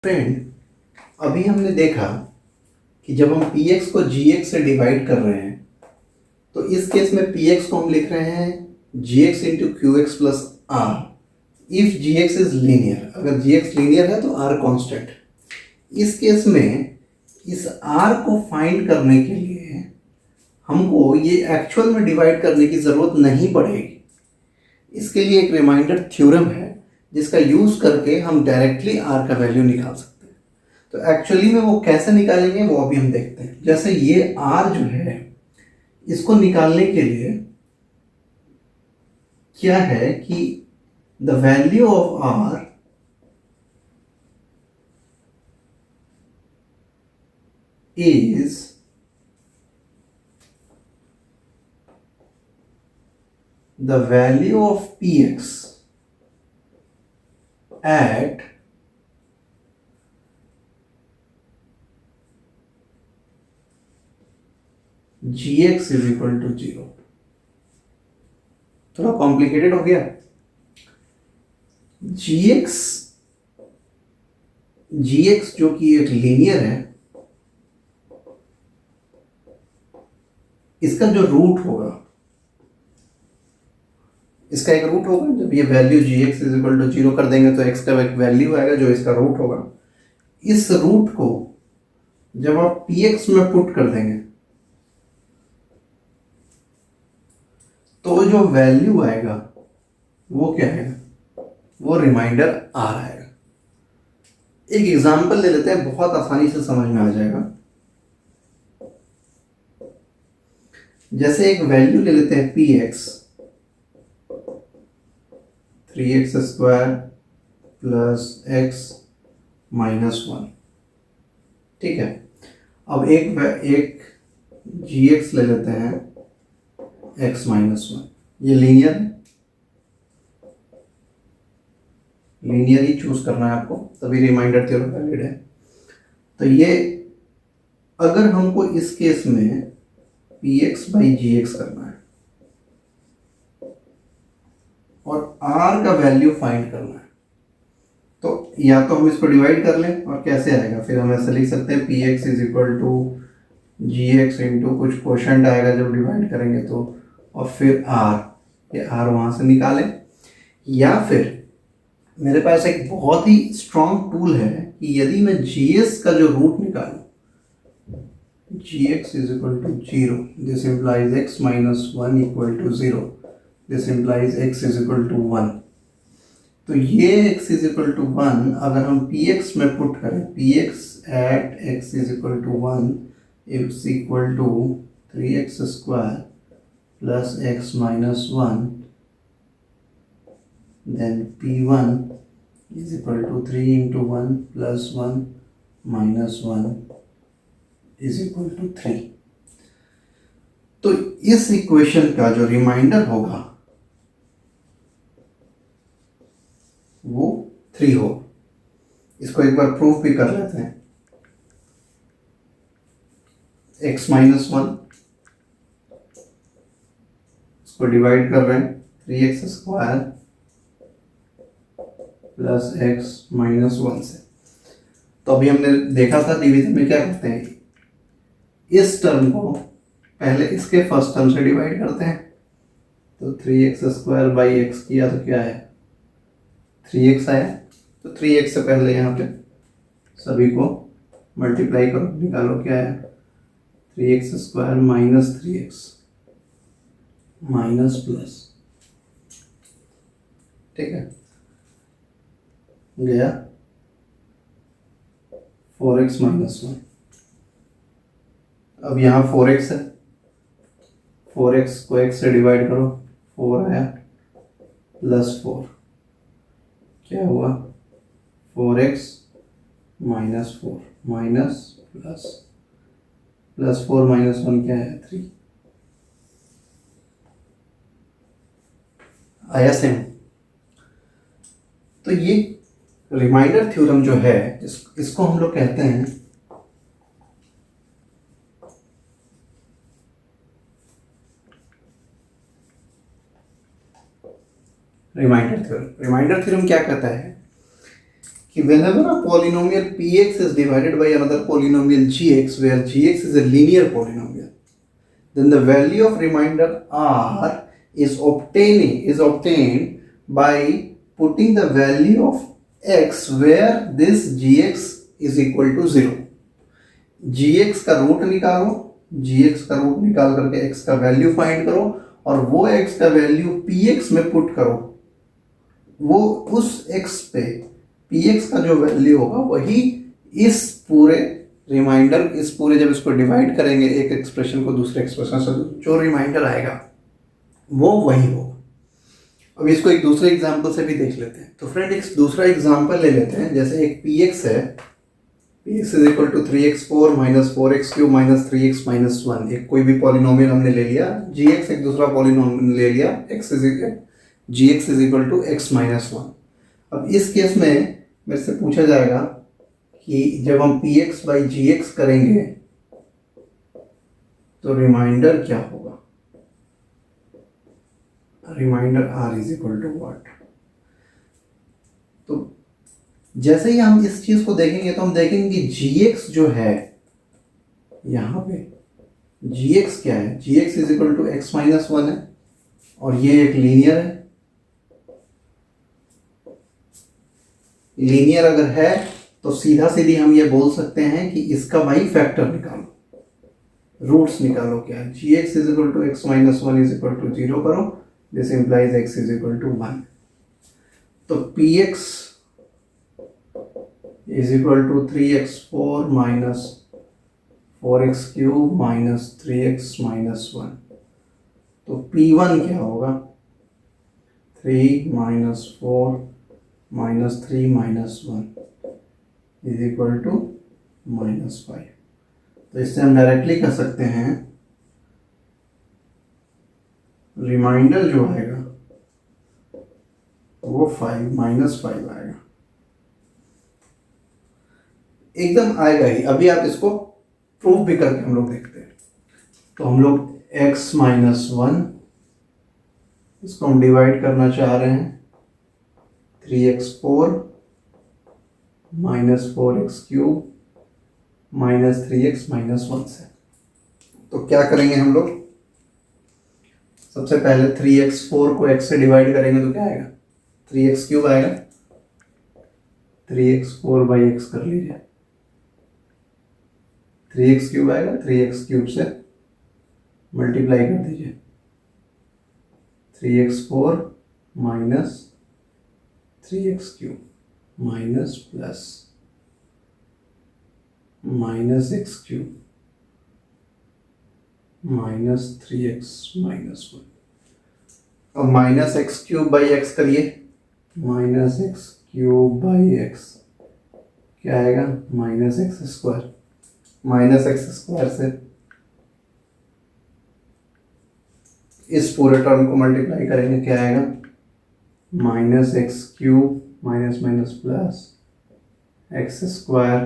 Friend, अभी हमने देखा कि जब हम पी एक्स को जी एक्स से डिवाइड कर रहे हैं तो इस केस में पी एक्स को हम लिख रहे हैं G x into Q x plus R if G x is linear. अगर जी एक्स लीनियर है तो आर कांस्टेंट। इस केस में इस आर को फाइंड करने के लिए हमको ये एक्चुअल में डिवाइड करने की ज़रूरत नहीं पड़ेगी। इसके लिए एक रिमाइंडर थ्योरम है जिसका यूज़ करके हम डायरेक्टली आर का वैल्यू निकाल सकते हैं। तो एक्चुअली में वो कैसे निकालेंगे वो अभी हम देखते हैं। जैसे ये आर जो है इसको निकालने के लिए क्या है कि the value of R is the value of P x at G x is equal to zero. थोड़ा कॉम्प्लिकेटेड हो गया। जी एक्स जो कि एक लीनियर है, इसका जो रूट होगा, इसका एक रूट होगा। जब ये value G x is equal to zero कर देंगे तो एक्स का एक वैल्यू आएगा जो इसका रूट होगा। इस रूट को जब आप पी एक्स में पुट कर देंगे तो जो वैल्यू आएगा वो क्या आएगा, वो रिमाइंडर आर आएगा। एक एग्जांपल ले लेते हैं, बहुत आसानी से समझ में आ जाएगा। जैसे एक वैल्यू ले लेते हैं P x, 3x² plus x minus 1। ठीक है, अब एक जी एक्स ले लेते हैं x माइनस 1। ये लीनियर है, लीनियर ही चूज करना है आपको, तभी रिमाइंडर थ्योरम वैलिड है। तो ये अगर हमको इस केस में P x by G x करना है और r का वैल्यू फाइंड करना है तो या तो हम इसको डिवाइड कर लें, और कैसे आएगा फिर हम ऐसे लिख सकते हैं P x is equal to G x into कुछ क्वोशंट आएगा जब डिवाइड करेंगे तो, और फिर r, ये r वहाँ से निकालें। या फिर मेरे पास एक बहुत ही स्ट्रॉन्ग टूल है कि यदि मैं जी एस का जो रूट निकालूं, G x is equal to zero, this implies x minus 1 equal to zero, this implies X is equal to 1। तो ये x इज इक्वल टू 1 अगर हम पी एक्स में पुट करें, P x at x is equal to 1 is equal to 3x² plus x minus 1, then p1 is equal to 3 into 1 plus 1 minus 1 is equal to 3। तो इस equation का जो reminder होगा वो 3 हो। इसको एक बार प्रूफ भी कर लेते हैं। x माइनस 1 इसको डिवाइड कर रहे हैं 3x² प्लस एक्स माइनस 1 से। तो अभी हमने देखा था डिवीजन में क्या करते हैं, इस टर्म को पहले इसके फर्स्ट टर्म से डिवाइड करते हैं। तो 3x² बाई एक्स किया तो क्या है, 3x आया। तो 3x से पहले यहाँ पे सभी को मल्टीप्लाई करो, निकालो क्या है, 3x² minus 3x minus plus, ठीक है, गया 4x माइनस 1। अब यहाँ 4x है, 4x को x से डिवाइड करो, 4 आया प्लस 4, क्या हुआ 4x minus 4 minus plus, plus 4 minus 1 क्या है 3, आया सेम। तो ये रिमाइंडर थ्योरम जो है इसको हम लोग कहते हैं रिमाइंडर थ्योरम। रिमाइंडर थ्योरम क्या कहता है कि whenever a polynomial px is divided by another polynomial gx where gx is a linear polynomial, then the value of remainder r is obtained by putting the value of x where this gx is equal to 0. gx का root निकालो, gx का root निकाल करके x का value find करो और वो x का वैल्यू px में पुट करो, वो उस x पे px का जो वैल्यू होगा वही इस पूरे रिमाइंडर, इस पूरे जब इसको डिवाइड करेंगे एक एक्सप्रेशन को दूसरे एक्सप्रेशन से, जो रिमाइंडर आएगा वो वही होगा। अब इसको एक दूसरे एग्जांपल से भी देख लेते हैं। तो फ्रेंड एक दूसरा एग्जांपल ले लेते हैं। जैसे एक px है, px is equal to 3x4 minus 4x3 minus 3x minus 1, एक कोई भी पॉलिनोमियल हमने ले लिया, gx एक दूसरा पॉलिनोमियल ले लिया, gx is equal to x minus 1। अब इस केस में मेरे से पूछा जाएगा कि जब हम px बाई gx करेंगे तो रिमाइंडर क्या होगा, remainder r is equal to what. तो जैसे ही हम इस चीज को देखेंगे तो हम देखेंगे कि gx जो है यहाँ पे gx क्या है, gx is equal to x minus 1 है और ये एक लीनियर है। लीनियर अगर है तो सीधा सीधी हम ये बोल सकते हैं कि इसका भाई फैक्टर निकालो, रूट्स निकालो। क्या है, gx is equal to x minus 1 is equal to 0 करो, this implies x is equal to 1। तो px is equal to 3x4 minus 4x3 minus 3x minus 1। तो p1 क्या होगा, 3 minus 4 minus 3 minus 1 is equal to minus 5। तो इससे हम directly कह सकते हैं रिमाइंडर जो आएगा वो 5 माइनस 5 आएगा, एकदम आएगा ही। अभी आप इसको प्रूफ भी करके हम लोग देखते हैं। तो हम लोग x माइनस 1 इसको हम डिवाइड करना चाह रहे हैं 3x4 minus 4x3 minus 3x minus 1 से। तो क्या करेंगे हम लोग, सबसे पहले 3x4 को x से डिवाइड करेंगे तो क्या आएगा, 3x3 आएगा, 3x4 बाई x कर लीजिए, 3x3 आएगा, 3x3 से मल्टीप्लाई कर दीजिए, 3x4 minus 3x3 minus plus minus x3 minus 3x minus 1। अब माइनस x3 बाई x करिए, माइनस x3 बाई x क्या आएगा, minus x square, minus x square से इस पूरे टर्म को मल्टीप्लाई करेंगे, क्या आएगा, minus x3 minus minus plus x square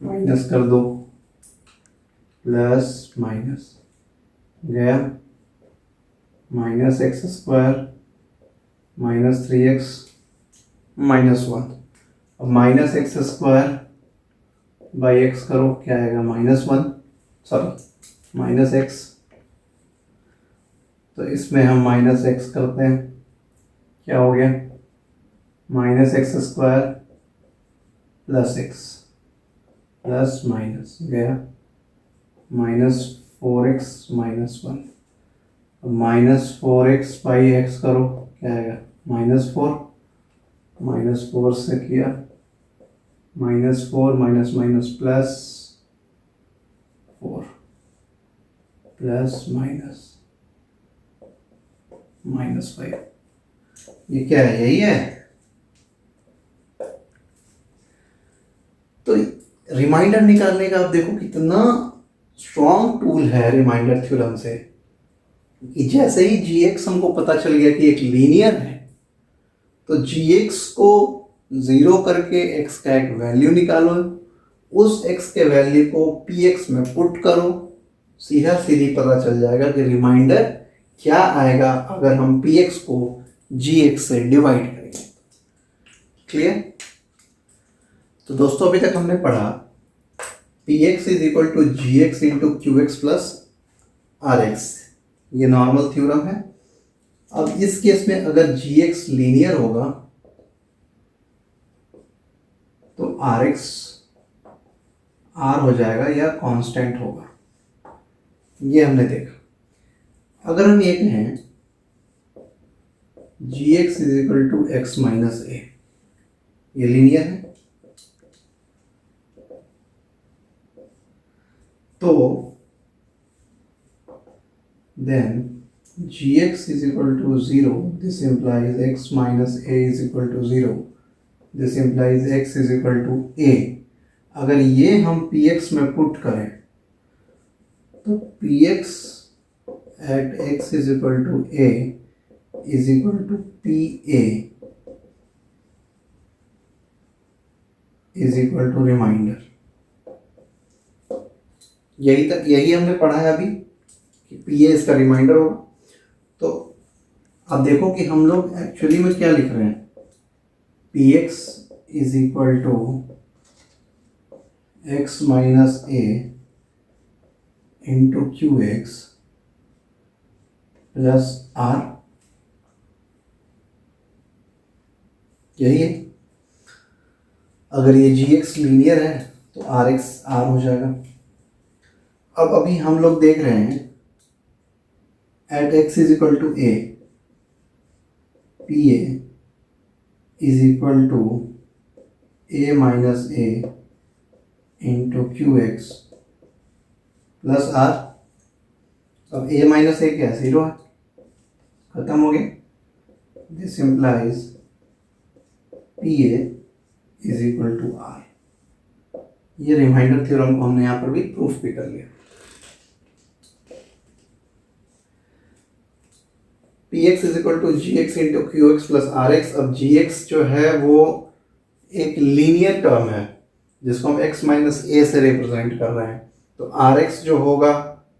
minus कर दो प्लस माइनस गया, minus x square minus 3x minus 1। अब minus x square by x करो, क्या आएगा, माइनस 1, सॉरी माइनस एक्स। तो इसमें हम माइनस एक्स करते हैं, क्या हो गया, minus x square plus x plus minus गया, माइनस 4x माइनस 1। अब माइनस 4x बाई एक्स करो, क्या आएगा, माइनस 4, माइनस 4 से किया, minus 4 minus minus plus 4 plus minus minus 5। ये क्या है, यही है। तो रिमाइंडर निकालने का आप देखो कितना स्ट्रॉन्ग टूल है रिमाइंडर थ्योरम से, कि जैसे ही gx हमको पता चल गया कि एक लीनियर है, तो gx को 0 करके x का एक वैल्यू निकालो, उस x के वैल्यू को px में पुट करो, सीधा सीधी पता चल जाएगा कि रिमाइंडर क्या आएगा अगर हम px को gx से डिवाइड करेंगे। क्लियर? तो दोस्तों अभी तक हमने पढ़ा Px is equal to G x into Q x plus R x, ये नॉर्मल थ्योरम है। अब इस केस में अगर जी एक्स लीनियर होगा तो आर एक्स आर हो जाएगा या कांस्टेंट होगा, ये हमने देखा। अगर हम ये कहें G x is equal to x minus A, ये लीनियर है, तो then gx is equal to 0, this implies x minus a is equal to 0, this implies x is equal to a। अगर ये हम px में पुट करें तो px at x is equal to a is equal to pa is equal to remainder. यही हमने पढ़ा है अभी कि pa इसका रिमाइंडर होगा। तो अब देखो कि हम लोग एक्चुअली में क्या लिख रहे हैं, px is equal to x minus a into Q x plus R, यही है। अगर ये जी एक्स लीनियर है तो आर एक्स आर हो जाएगा। अब अभी हम लोग देख रहे हैं at x is equal to a, pa is equal to a minus a into qx plus r। अब a minus a क्या है, 0 है, खत्म हो गया। This implies pa is equal to r। ये रिमाइंडर थ्योरम को हमने यहाँ पर भी प्रूफ भी कर लिया। px is equal to G x into Q x plus R x. अब जी एक्स जो है वो एक लीनियर टर्म है जिसको हम x माइनस ए से रिप्रेजेंट कर रहे हैं, तो आर एक्स जो होगा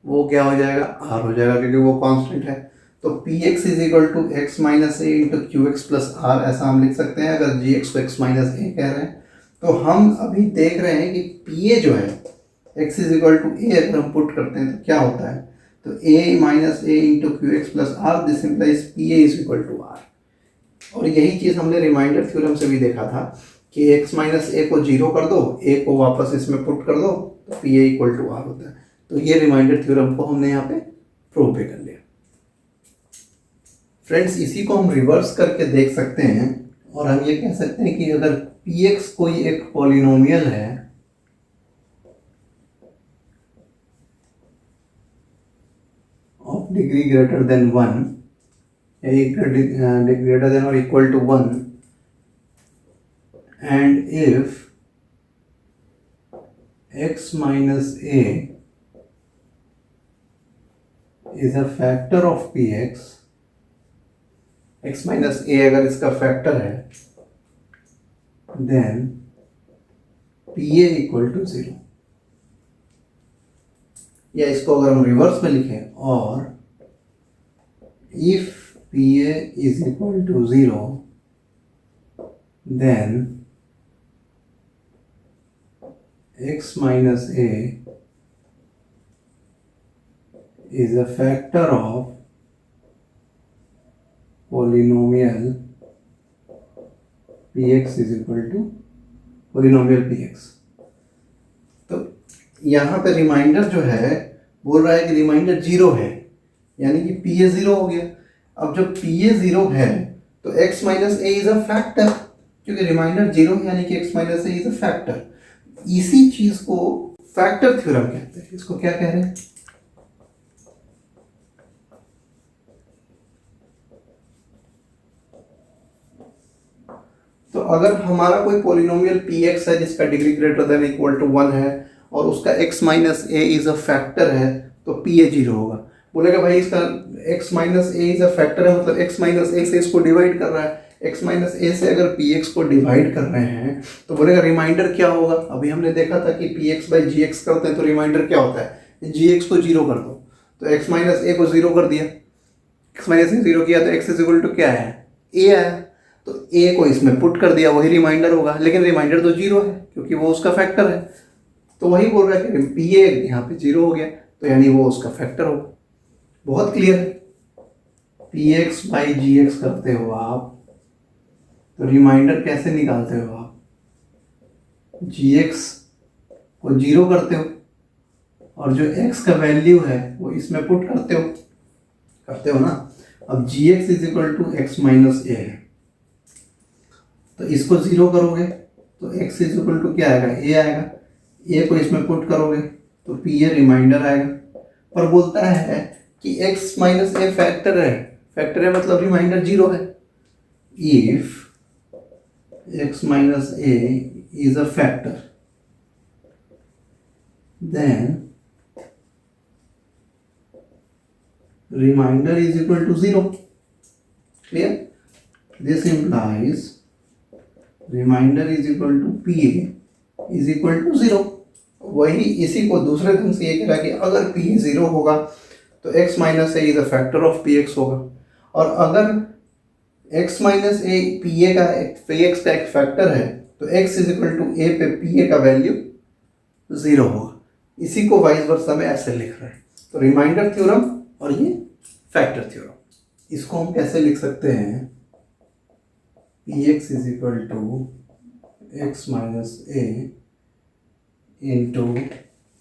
वो क्या हो जाएगा, आर हो जाएगा, क्योंकि वो कांस्टेंट है। तो px is equal to x minus a into Q x plus R, ऐसा हम लिख सकते हैं अगर जी एक्स को एक्स माइनस ए कह रहे हैं। तो हम अभी देख रहे हैं कि pa जो है x इज इक्वल टू ए अगर हम पुट करते हैं तो क्या होता है, तो a minus a into Q x plus R, this implies P a is equal to R. और यही चीज़ हमने रिमाइंडर थ्योरम से भी देखा था कि x माइनस ए को 0 कर दो, a को वापस इसमें पुट कर दो, तो P a equal to R होता है। तो ये रिमाइंडर थ्योरम को हमने यहाँ पे प्रूव भी कर लिया। फ्रेंड्स, इसी को हम रिवर्स करके देख सकते हैं और हम ये कह सकते हैं कि अगर px कोई एक पॉलिनोमियल है of degree greater than 1, greater than or equal to 1, and if x minus a is a factor of px, x minus a अगर इसका फैक्टर है, then pa equal to 0। या इसको अगर हम रिवर्स में लिखें, और if pa is equal to 0 then x minus a is a factor of polynomial px is equal to polynomial px। तो यहाँ पे रिमाइंडर जो है बोल रहा है कि रिमाइंडर 0 है, यानी कि pa 0 हो गया। अब जब pa 0 है तो x minus a is a factor, क्योंकि रिमाइंडर 0 है यानी कि x minus a is a factor. इसी चीज को फैक्टर थ्योरम कहते हैं। इसको क्या कह रहे हैं, तो अगर हमारा कोई पॉलिनोमियल px है जिसका degree greater than equal to 1 है और उसका x minus a is a factor है, तो pa 0 होगा। बोलेगा भाई इसका x minus a is a factor है, मतलब x माइनस ए से इसको डिवाइड कर रहा है, x माइनस ए से अगर px को डिवाइड कर रहे हैं तो बोलेगा रिमाइंडर क्या होगा। अभी हमने देखा था कि px बाई जी एक्स करते हैं तो रिमाइंडर क्या होता है, जी एक्स को 0 कर दो, तो x माइनस ए को 0 कर दिया, x माइनस ए 0 किया तो x इज इक्वल टू क्या है, a आया। तो ए को इसमें पुट कर दिया, वही रिमाइंडर होगा, लेकिन रिमाइंडर तो 0 है क्योंकि वो उसका फैक्टर है। तो वही बोल रहा है कि पी ए यहाँ पे 0 हो गया, तो यानी वो उसका फैक्टर होगा। बहुत क्लियर है। P x by G x करते हो आप, तो रिमाइंडर कैसे निकालते हो आप? जी एक्स को 0 करते हो और जो x का वैल्यू है वो इसमें पुट करते हो ना। अब G x is equal to x minus A है, तो इसको 0 करोगे तो x इज इक्वल टू क्या आएगा? a आएगा। a को इसमें पुट करोगे तो पी ए रिमाइंडर आएगा। पर बोलता है कि x माइनस ए फैक्टर है मतलब रिमाइंडर 0 है। If x minus a is a factor, then remainder is equal to 0. Clear? This implies remainder is equal to PA is equal to 0. वही इसी को दूसरे ढंग से ये कह रहा है कि अगर P 0 होगा तो x minus a is a factor of px होगा, और अगर x minus A P A का पी एक्स का एक फैक्टर है तो x इज इक्वल टू ए पे पी ए का वैल्यू 0 होगा। इसी को वाइस वर्सा में ऐसे लिख रहे हैं। तो रिमाइंडर थ्योरम और ये फैक्टर थ्योरम, इसको हम कैसे लिख सकते हैं? P x is equal to x minus a into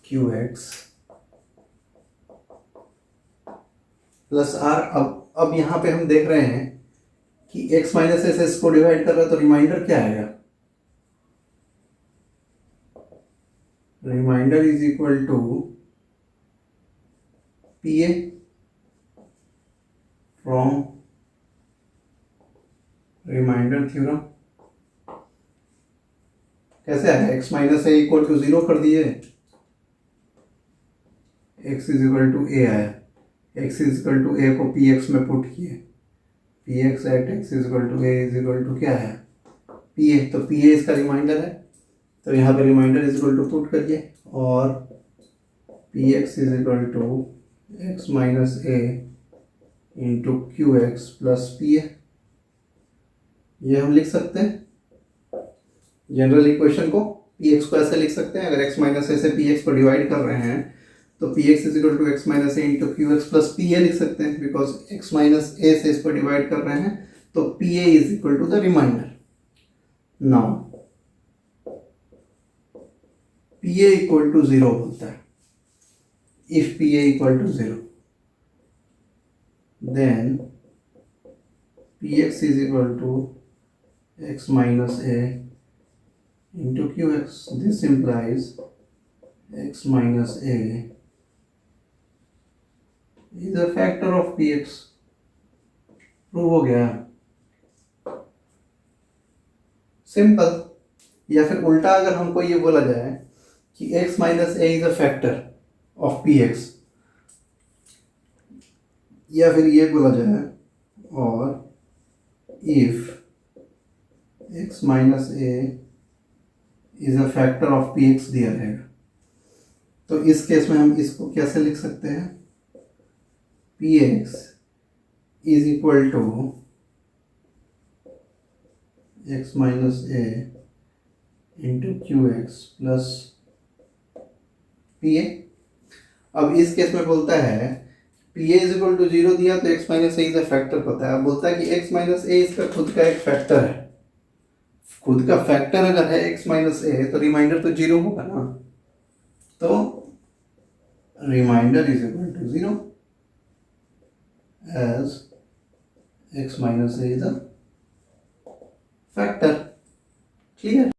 Q x plus R. अब यहाँ पे हम देख रहे हैं कि x माइनस ए से इसको डिवाइड कर रहा है, तो रिमाइंडर क्या आएगा? Remainder is equal to P a from remainder theorem. कैसे आया? x minus a equal to 0 कर दिए, x is equal to a आया। x is equal to a को पी एक्स में पुट किए, P x at x is equal to a is equal to क्या है? P a. तो P a इसका रिमाइंडर है, तो यहाँ पे remainder is equal to put करिए, और P x is equal to x minus a into Q x plus P a. ये हम लिख सकते हैं जनरल इक्वेशन को। पी एक्स को ऐसे लिख सकते हैं, अगर एक्स माइनस ए से पी एक्स को डिवाइड कर रहे हैं तो P x is equal to x minus a into Q x plus P a लिख सकते हैं, बिकॉज एक्स माइनस ए से इसको डिवाइड कर रहे हैं, तो P a is equal to the remainder. Now P a equal to 0 बोलता है। If P a equal to 0 then P x is equal to x minus a into Q x. This implies x minus a is a factor of P x. Prove हो गया। Simple. या फिर उल्टा अगर हमको ये बोला जाए कि x minus a is a factor of P x, या फिर ये बोला जाए और if x minus a is a factor of P x दिया रहेगा, तो इस केस में हम इसको कैसे लिख सकते हैं? P x is equal to x minus a into Q x plus P a. अब इस केस में बोलता है P a is equal to 0 दिया तो x minus a is a factor पता है। अब बोलता है कि एक्स माइनस ए इसका खुद का एक फैक्टर है। खुद का फैक्टर अगर है एक्स माइनस ए तो रिमाइंडर तो 0 होगा ना, तो remainder is equal to 0 as x minus a is a factor. Clear?